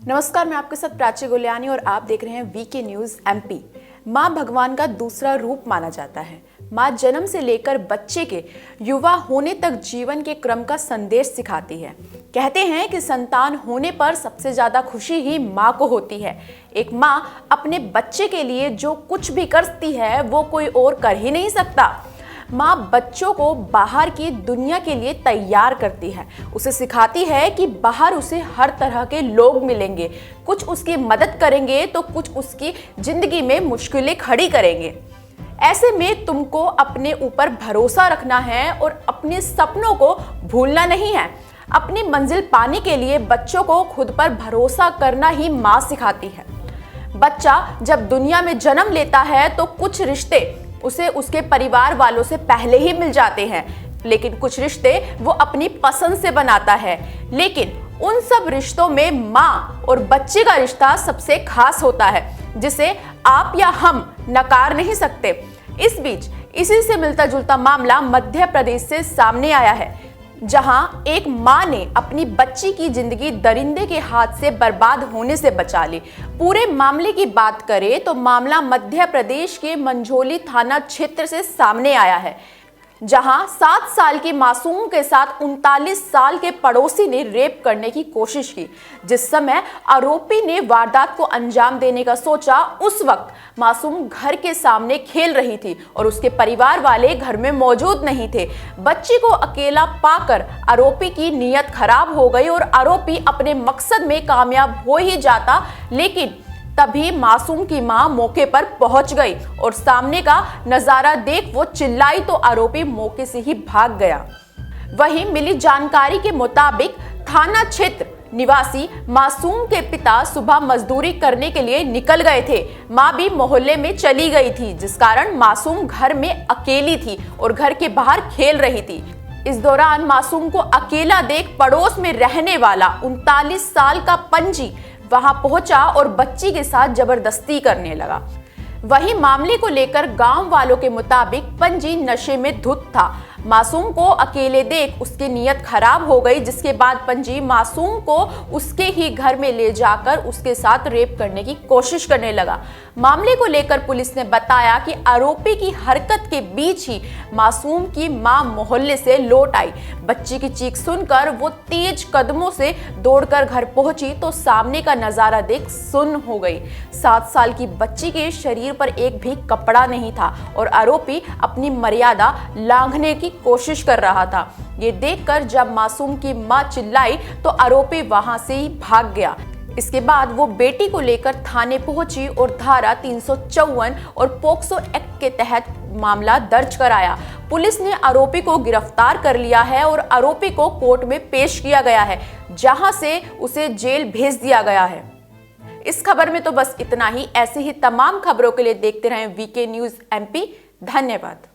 नमस्कार, मैं आपके साथ प्राची गुलियानी और आप देख रहे हैं वीके न्यूज एमपी। माँ भगवान का दूसरा रूप माना जाता है। माँ जन्म से लेकर बच्चे के युवा होने तक जीवन के क्रम का संदेश सिखाती है। कहते हैं कि संतान होने पर सबसे ज्यादा खुशी ही माँ को होती है। एक माँ अपने बच्चे के लिए जो कुछ भी करती है वो कोई और कर ही नहीं सकता। माँ बच्चों को बाहर की दुनिया के लिए तैयार करती है, उसे सिखाती है कि बाहर उसे हर तरह के लोग मिलेंगे, कुछ उसकी मदद करेंगे तो कुछ उसकी जिंदगी में मुश्किलें खड़ी करेंगे। ऐसे में तुमको अपने ऊपर भरोसा रखना है और अपने सपनों को भूलना नहीं है। अपनी मंजिल पाने के लिए बच्चों को खुद पर भरोसा करना ही माँ सिखाती है। बच्चा जब दुनिया में जन्म लेता है तो कुछ रिश्ते उसे उसके परिवार वालों से पहले ही मिल जाते हैं, लेकिन कुछ रिश्ते वो अपनी पसंद से बनाता है। लेकिन उन सब रिश्तों में माँ और बच्चे का रिश्ता सबसे खास होता है, जिसे आप या हम नकार नहीं सकते। इस बीच इसी से मिलता जुलता मामला मध्य प्रदेश से सामने आया है, जहां एक माँ ने अपनी बच्ची की जिंदगी दरिंदे के हाथ से बर्बाद होने से बचा ली। पूरे मामले की बात करें तो मामला मध्य प्रदेश के मंझोली थाना क्षेत्र से सामने आया है, जहां 7 साल की मासूम के साथ 39 साल के पड़ोसी ने रेप करने की कोशिश की। जिस समय आरोपी ने वारदात को अंजाम देने का सोचा, उस वक्त मासूम घर के सामने खेल रही थी और उसके परिवार वाले घर में मौजूद नहीं थे। बच्ची को अकेला पाकर आरोपी की नीयत खराब हो गई और आरोपी अपने मकसद में कामयाब हो ही जाता, लेकिन तभी मासूम की मां मौके पर पहुंच गई और सामने का नजारा देख वो चिल्लाई तो आरोपी मौके से ही भाग गया। वहीं मिली जानकारी के मुताबिक थाना क्षेत्र निवासी मासूम के पिता सुबह मजदूरी करने के लिए निकल गए थे। मां भी मोहल्ले में चली गई थी, जिस कारण मासूम घर में अकेली थी और घर के बाहर खेल रही थी। इस दौरान मासूम को अकेला देख पड़ोस में रहने वाला 39 साल का पंजी वहां पहुंचा और बच्ची के साथ जबरदस्ती करने लगा। वहीं मामले को लेकर गांव वालों के मुताबिक पंजी नशे में धुत था। मासूम को अकेले देख उसकी नीयत खराब हो गई, जिसके बाद पंजी मासूम को उसके ही घर में ले जाकर उसके साथ रेप करने की कोशिश करने लगा। मामले को लेकर पुलिस ने बताया कि आरोपी की हरकत के बीच ही मासूम की मां मोहल्ले से लौट आई। बच्ची की चीख सुनकर वो तेज कदमों से दौड़कर घर पहुंची तो सामने का नजारा देख सुन्न हो गई। 7 साल की बच्ची के शरीर पर एक भी कपड़ा नहीं था और आरोपी अपनी मर्यादा लांघने की कोशिश कर रहा था। ये देखकर जब मासूम की मां चिल्लाई तो आरोपी वहां से ही भाग गया। इसके बाद वो बेटी को लेकर थाने पहुंची और धारा 354 और पोक्सो एक्ट के तहत मामला दर्ज कराया। पुलिस ने आरोपी को गिरफ्तार कर लिया है और आरोपी को कोर्ट में पेश किया गया है, जहां से उसे जेल भेज दिया गया है। इस खबर में तो बस इतना ही। ऐसे ही तमाम खबरों के लिए देखते रहें वीके न्यूज एमपी। धन्यवाद।